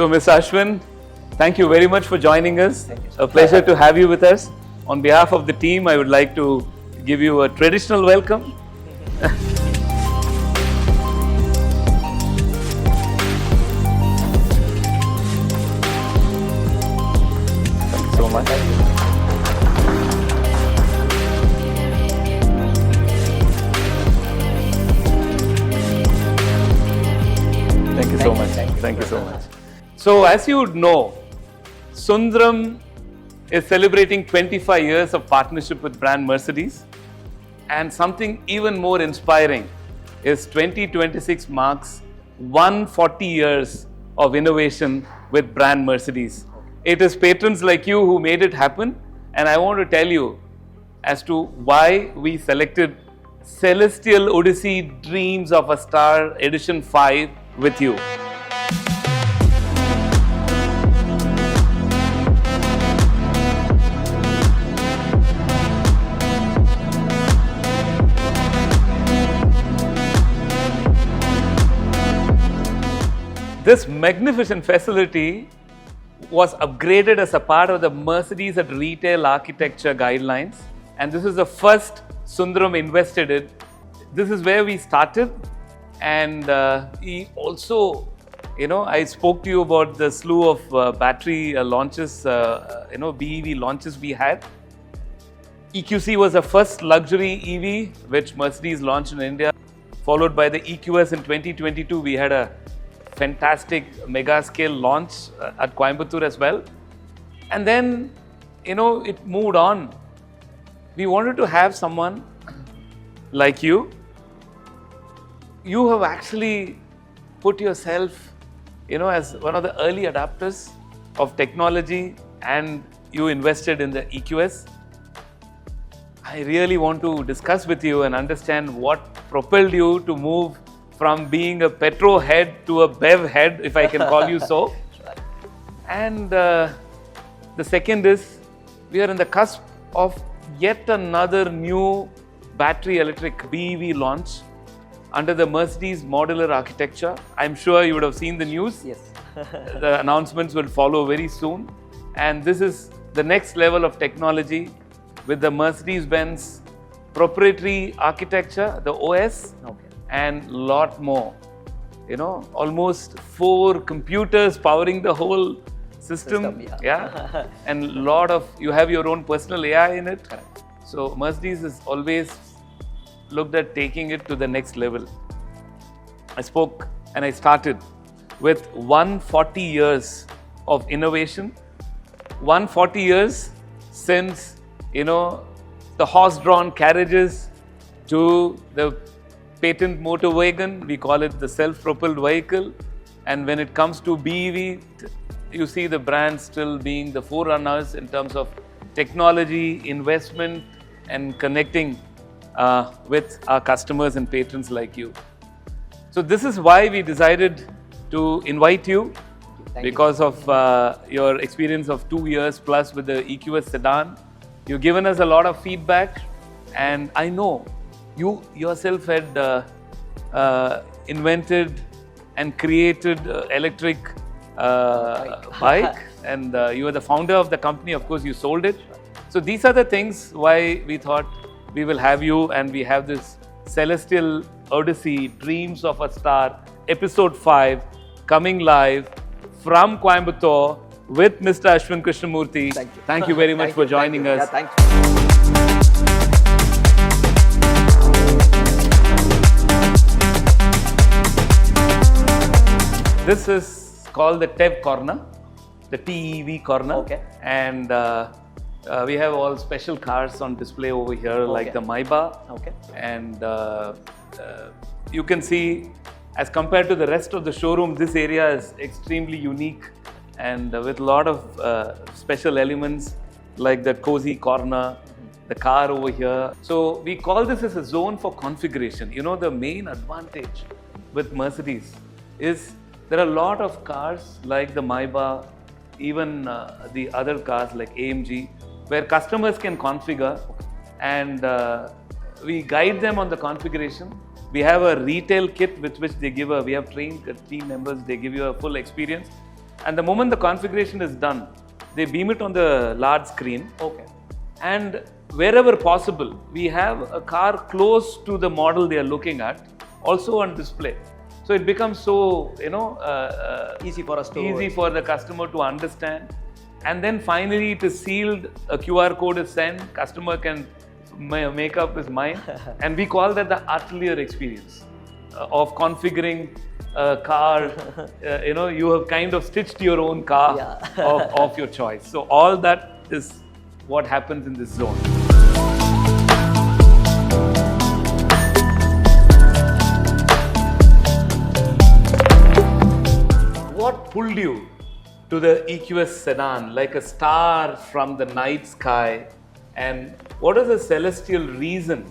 So, Ms. Ashwin, thank you very much for joining us. Thank you, sir. A pleasure to have you with us. On behalf of the team, I would like to give you a traditional welcome. Thank you so much. Thank you so much. Thank you so much. So, as you would know, Sundaram is celebrating 25 years of partnership with brand Mercedes, and something even more inspiring is 2026 marks 140 years of innovation with brand Mercedes. It is patrons like you who made it happen, and I want to tell you as to why we selected Celestial Odyssey Dreams of a Star Edition 5 with you. This magnificent facility was upgraded as a part of the Mercedes at Retail Architecture Guidelines, and this is the first Sundaram invested in. This is where we started, and we also, I spoke to you about the slew of battery launches, BEV launches we had. EQC was the first luxury EV which Mercedes launched in India, followed by the EQS in 2022. We had a fantastic mega scale launch at Coimbatore as well. And then, it moved on. We wanted to have someone like you. You have actually put yourself, as one of the early adapters of technology, and you invested in the EQS. I really want to discuss with you and understand what propelled you to move from being a petro head to a BEV head, if I can call you so. And the second is, we are in the cusp of yet another new battery electric BEV launch under the Mercedes modular architecture. I'm sure you would have seen the news. Yes. The announcements will follow very soon. And this is the next level of technology with the Mercedes-Benz proprietary architecture, the OS. Okay. And lot more, almost 4 computers powering the whole system. Yeah. And you have your own personal AI in it. Correct. So Mercedes has always looked at taking it to the next level. I spoke and I started with 140 years of innovation. 140 years since, the horse-drawn carriages to the patent motor wagon, we call it the self-propelled vehicle. And when it comes to BEV, you see the brand still being the forerunners in terms of technology, investment, and connecting with our customers and patrons like you. So this is why we decided to invite you, because of your experience of 2 years plus with the EQS Sedan. You've given us a lot of feedback, and I know you yourself had invented and created electric bike, and you are the founder of the company. Of course, you sold it. So these are the things why we thought we will have you, and we have this Celestial Odyssey Dreams of a Star Episode 5 coming live from Coimbatore with Mr. Ashwin Krishnamoorthy. Thank you. Thank you very much for joining us. Yeah, thank you. This is called the TEV corner, the TEV corner. Okay. And we have all special cars on display over here, like the Maybach. Okay. And you can see, as compared to the rest of the showroom, this area is extremely unique, and with a lot of special elements like the cozy corner, the car over here. So we call this as a zone for configuration. The main advantage with Mercedes is there are a lot of cars like the Maybach, even the other cars like AMG, where customers can configure, and we guide them on the configuration. We have a retail kit with which they give we have trained team members, they give you a full experience. And the moment the configuration is done, they beam it on the large screen. Okay. And wherever possible, we have a car close to the model they are looking at, also on display. So it becomes so, Easy for us to... easy for the customer to understand. And then finally it is sealed, a QR code is sent, customer can make up his mind. And we call that the Atelier experience of configuring a car. You have kind of stitched your own car of your choice. So all that is what happens in this zone. What pulled you to the EQS Sedan like a star from the night sky? And what is the celestial reason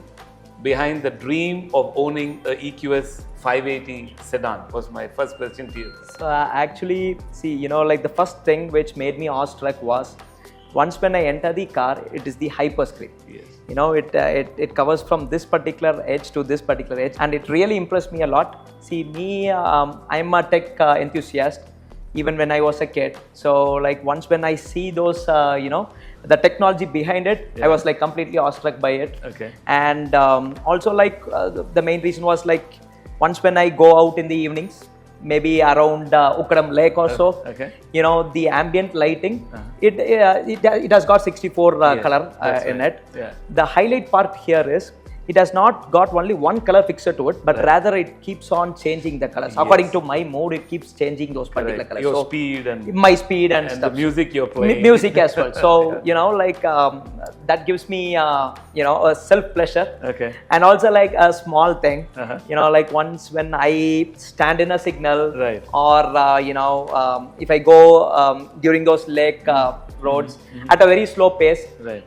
behind the dream of owning a EQS 580 Sedan? Was my first question to you. So actually, see, the first thing which made me awestruck was, once when I enter the car, it is the hyperscreen. Yes. It covers from this particular edge to this particular edge, and it really impressed me a lot. See, me, I'm a tech enthusiast, even when I was a kid. So once when I see those, the technology behind it, I was completely awestruck by it. Okay. And also the main reason was once when I go out in the evenings, maybe around Ukadam Lake or so, okay. The ambient lighting, it has got 64 color in it. Yeah. The highlight part here is, it has not got only one color fixed to it, but rather it keeps on changing the colors. According to my mood, it keeps changing those particular colors. Your speed and my speed and the stuff. music you're playing. Music as well. So, that gives me, a self-pleasure. Okay. And also a small thing, once when I stand in a signal, right. or, if I go during those lake roads at a very slow pace, right.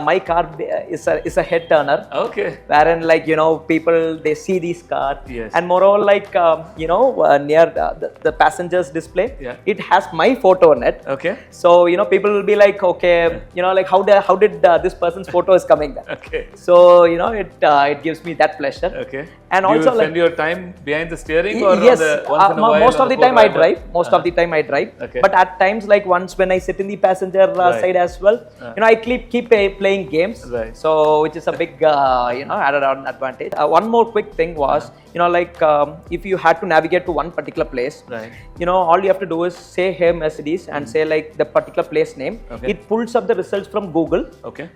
My car is a head turner. Okay. Wherein people, they see this car, yes. and moreover near the passenger's display, it has my photo on it. Okay. So people will be okay, how did this person's photo is coming there. Okay. So it gives me that pleasure. Okay. And do also you spend your time behind the steering, or yes, once in a while most of the time I drive. Okay. But at times once when I sit in the passenger side as well, I keep playing games. Right. So which is a big added on advantage. One more quick thing was, if you had to navigate to one particular place, right. All you have to do is say, "Hey Mercedes," and say the particular place name. Okay. It pulls up the results from Google. Okay.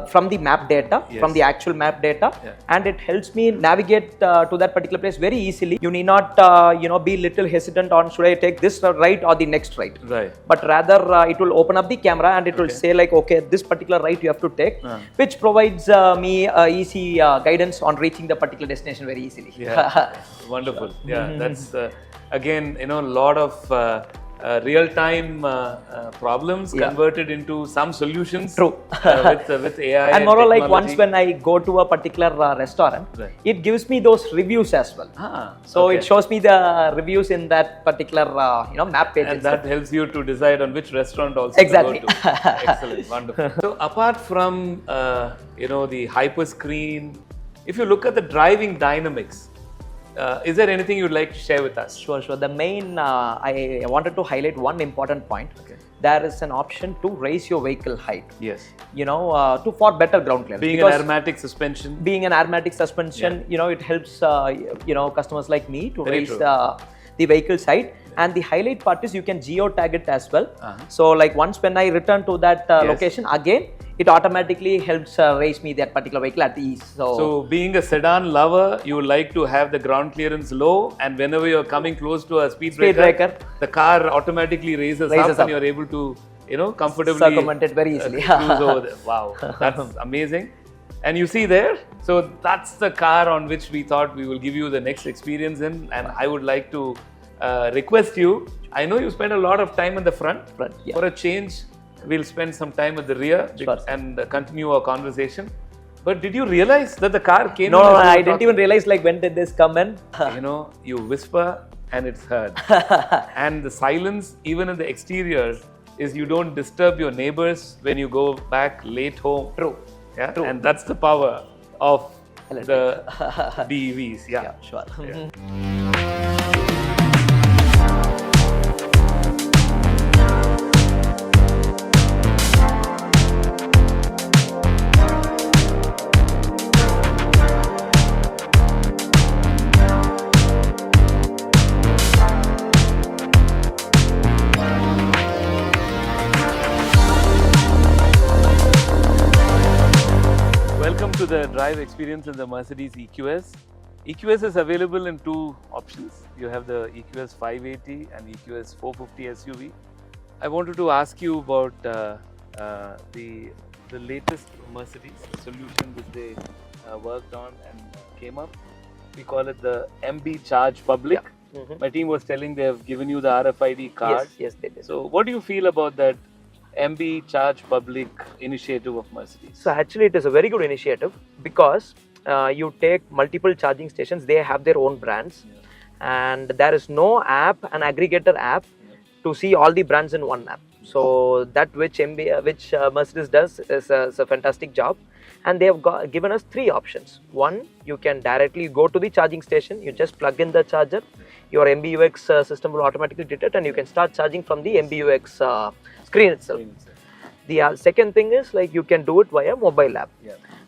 From the map data, Yes. from the actual map data, and it helps me navigate to that particular place very easily. You need not, be little hesitant on should I take this right or the next right. Right. But rather, it will open up the camera and it will say okay, this particular right you have to take, which provides me easy guidance on reaching the particular destination very easily. Yeah. Wonderful. Yeah. That's again, a lot of real-time problems converted into some solutions. True. With AI and more technology. once when I go to a particular restaurant, it gives me those reviews as well. So it shows me the reviews in that particular map page. And that helps you to decide on which restaurant also to go to. Excellent. Wonderful. So apart from the hyper screen, if you look at the driving dynamics, is there anything you'd like to share with us? Sure. The main, I wanted to highlight one important point. Okay. There is an option to raise your vehicle height. Yes. For better ground clearance. Being an aromatic suspension. Being an aromatic suspension, it helps, customers like me to raise the vehicle's height. And the highlight part is you can geotag it as well. So once when I return to that location again, it automatically helps raise me that particular vehicle at ease. So being a sedan lover, you would like to have the ground clearance low, and whenever you're coming close to a speed breaker, the car automatically raises up and you're able to, comfortably circumvent it very easily. cruise over there. Wow, that's amazing. And you see there, so that's the car on which we thought we will give you the next experience in, and I would like to request you, I know you spend a lot of time in the front, for a change, we'll spend some time at the rear and continue our conversation. But did you realize that the car came No, I didn't even realize when did this come in. You whisper and it's heard. And the silence, even in the exterior, is you don't disturb your neighbors when you go back late home. True. Yeah, True. and that's the power of the BEVs. Yeah, sure. to the drive experience in the Mercedes EQS. EQS is available in two options. You have the EQS 580 and EQS 450 SUV. I wanted to ask you about the latest Mercedes solution which they worked on and came up. We call it the MB Charge Public. Yeah. My team was telling they have given you the RFID card. Yes, they did. So what do you feel about that MB Charge Public initiative of Mercedes? So actually it is a very good initiative because you take multiple charging stations, they have their own brands, and there is no app, an aggregator app to see all the brands in one app. So that which Mercedes does is a fantastic job, and they have given us three options. One, you can directly go to the charging station, you just plug in the charger, your MBUX system will automatically detect and you can start charging from the MBUX screen itself. The second thing is like you can do it via mobile app.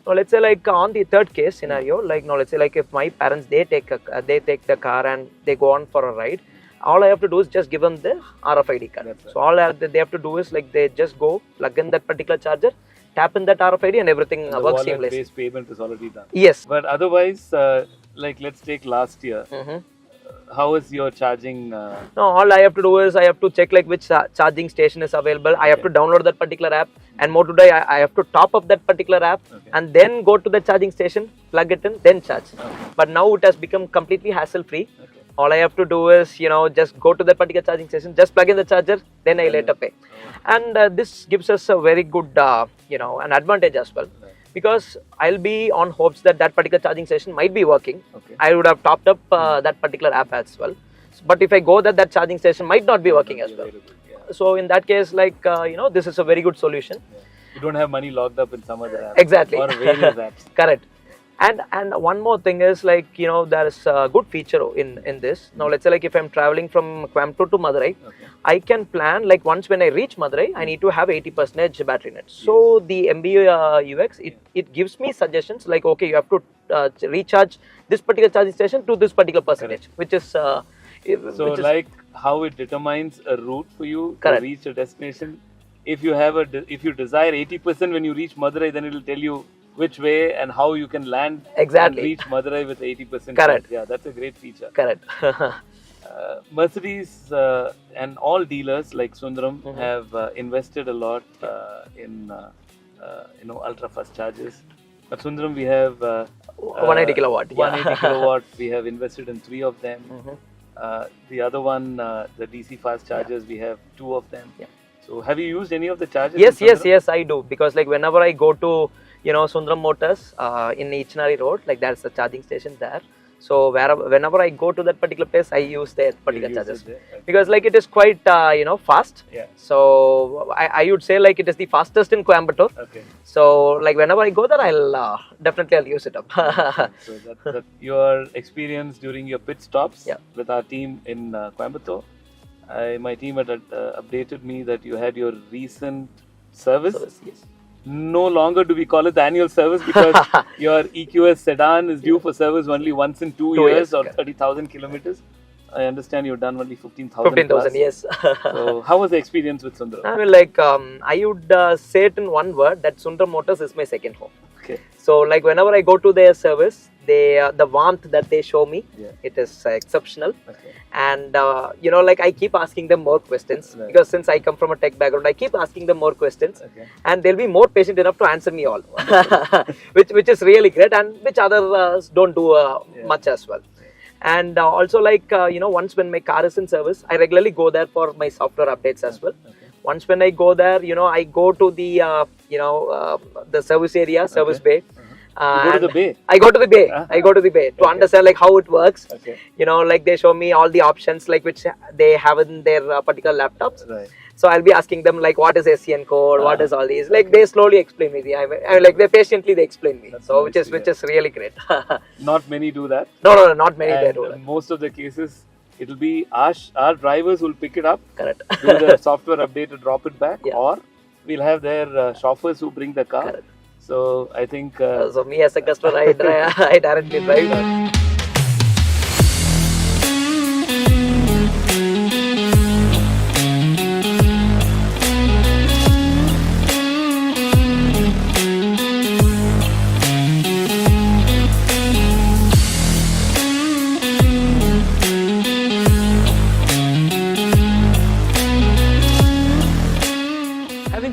Now let's say like on the third case scenario, like now let's say like if my parents they take the car and they go on for a ride, all I have to do is just give them the RFID card. Right. So all they have to do is like they just go plug in that particular charger, tap in that RFID and everything And works the seamlessly. wallet-based payment is already done. Yes. But otherwise, like let's take last year. How is your charging? No, all I have to do is I have to check like which charging station is available. I have to download that particular app, and more today I have to top up that particular app and then go to the charging station, plug it in, then charge. But now it has become completely hassle-free. All I have to do is just go to that particular charging station, just plug in the charger, then I later pay. And this gives us a very good an advantage as well. Because I'll be on hopes that that particular charging station might be working. I would have topped up that particular app as well. But if I go that charging station might not be working as well. So in that case, like this is a very good solution. You don't have money locked up in some other app. Exactly. Or various apps. Correct. And one more thing is like there is a good feature in this. Now let's say like if I'm traveling from Coimbatore to Madurai, I can plan like once when I reach Madurai, I need to have 80% battery net. So the MBUX it gives me suggestions like okay, you have to recharge this particular charging station to this particular percentage, which is like how it determines a route for you to reach a destination. If you desire 80% when you reach Madurai, then it will tell you which way and how you can land and reach Madurai with 80%. Correct. Yeah, that's a great feature. Correct. Mercedes and all dealers like Sundaram have invested a lot in ultra fast chargers. At Sundaram we have 180 kilowatt. 180 kilowatt. We have invested in 3 of them. The other one, the DC fast chargers, we have 2 of them. So have you used any of the chargers? Yes, I do, because like whenever I go to Sundaram Motors in Ichnari Road, like there's a charging station there. So whenever I go to that particular place, I use that particular chargers because like it is quite fast. So I would say like it is the fastest in Coimbatore. So like whenever I go there, I'll definitely use it up. So that your experience during your pit stops with our team in Coimbatore. My team had updated me that you had your recent service. Yes. No longer do we call it the annual service because your EQS Sedan is due for service only once in 2 years or 30,000 kilometers. I understand you've done only 15,000. 15,000, yes. So how was the experience with Sundaram? I mean, like I would say it in one word that Sundaram Motors is my second home. So like whenever I go to their service, the warmth that they show me, it is exceptional. And like I keep asking them more questions because since I come from a tech background, I keep asking them more questions, and they'll be more patient enough to answer me all, which is really great, and which others don't do much as well. And also like once when my car is in service, I regularly go there for my software updates as well. Once when I go there, I go to the the service area, service bay. You go to the bay? I go to the bay. I go to the bay to understand like how it works. Like they show me all the options like which they have in their particular laptops. So I'll be asking them like what is SCN code, what is all these. Like they slowly explain me. I mean, like they patiently explain me. So which is really great. Not many do that. No, not many they do that. Most of the cases, it'll be our drivers will pick it up, Correct. do the software update and drop it back, or we'll have their chauffeurs who bring the car. Correct. So I think. So me as a customer, I directly drive.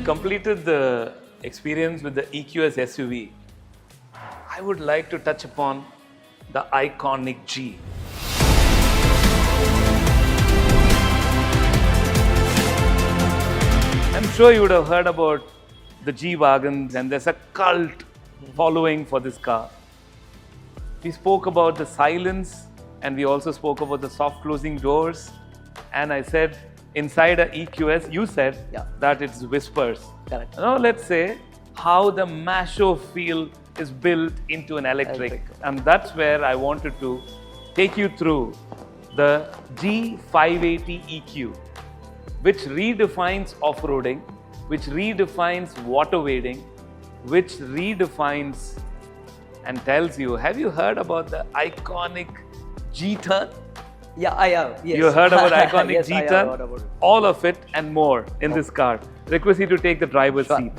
completed the experience with the EQS SUV, I would like to touch upon the iconic G. I'm sure you would have heard about the G wagons, and there's a cult following for this car. We spoke about the silence, and we also spoke about the soft closing doors. And I said, inside a EQS, you said that it's whispers. Correct. Now let's say how the macho feel is built into an electric. And that's where I wanted to take you through the G580 EQ, which redefines off-roading, which redefines water wading, which redefines and tells you, have you heard about the iconic G-turn? Yeah, I have. Yes. You heard about iconic Yes, I have G-turn? heard about it. All of it and more in this car. Request you to take the driver's seat.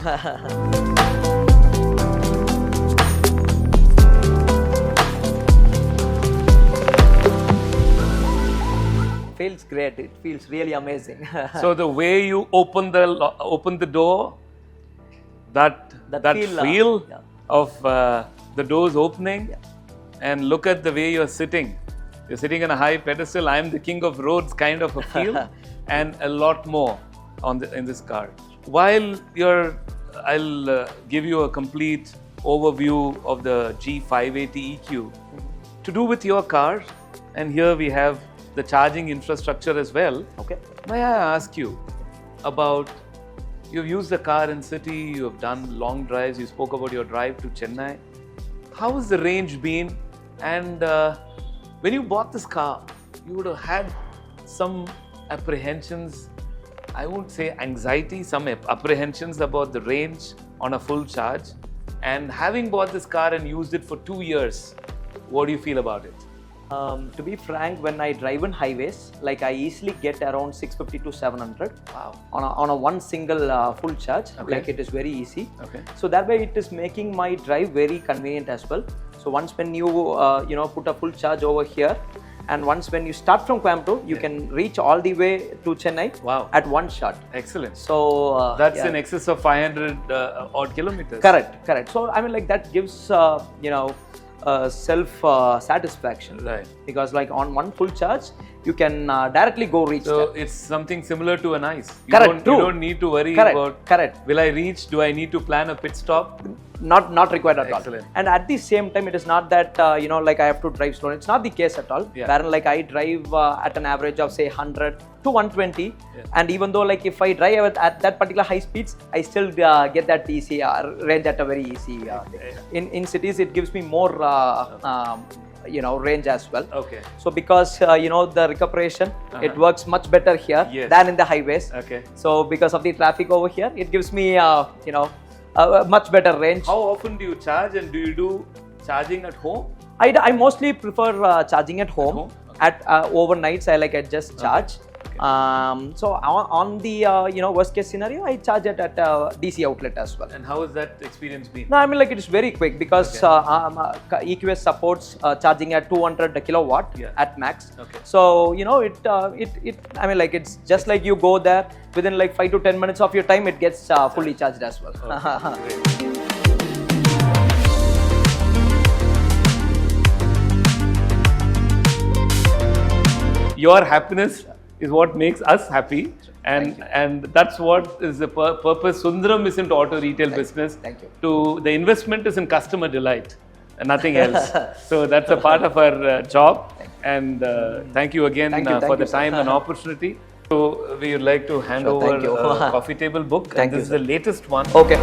Feels great. It feels really amazing. So the way you open the door, that feel of the doors opening, and look at the way you're sitting. You're sitting on a high pedestal. I'm the king of roads kind of a feel, and a lot more in this car. While I'll give you a complete overview of the G580 EQ to do with your car, and here we have the charging infrastructure as well. Okay. May I ask you about, you've used the car in city, you have done long drives, you spoke about your drive to Chennai. How has the range been? And when you bought this car, you would have had some apprehensions, I won't say anxiety, some apprehensions about the range on a full charge. And having bought this car and used it for 2 years, what do you feel about it? To be frank, when I drive on highways, like I easily get around 650 to 700. Wow. On a one single full charge. Okay. Like it is very easy. Okay. So that way it is making my drive very convenient as well. So once when you put a full charge over here, and once when you start from Coimbatore, you can reach all the way to Chennai. Wow. At one shot. Excellent. So that's in excess of 500 odd kilometers. Correct. So I mean, like that gives self satisfaction. Right. Because like on one full charge, you can directly go reach. So that. it's something similar to an ICE. You Correct. don't need to worry about. Correct. Will I reach? Do I need to plan a pit stop? Not required at Excellent. all. And at the same time, it is not that like I have to drive slow. It's not the case at all. Yeah. Wherein like I drive at an average of say 100 to 120, and even though like if I drive at that particular high speeds, I still get that easy range at a very easy. Thing. In cities, it gives me more range as well. Okay. So because the recuperation, it works much better here than in the highways. Okay. So because of the traffic over here, it gives me a much better range. How often do you charge, and do you do charging at home? I mostly prefer charging at home. Okay. At overnights, I just charge. Okay. So on the worst case scenario, I charge it at a DC outlet as well. And how has that experience been? No, I mean like it is very quick because EQS supports charging at 200 kilowatt at max. Okay. So I mean like it's just like you go there within like 5 to 10 minutes of your time, it gets fully charged as well. Okay. Great. Your happiness is what makes us happy, and that's what is the purpose. Sundaram isn't auto retail business. Thank you. The investment is in customer delight and nothing else. So that's a part of our job. And thank you again for the time and opportunity. So we would like to hand over a coffee table book. Thank you, this is the latest one. Okay.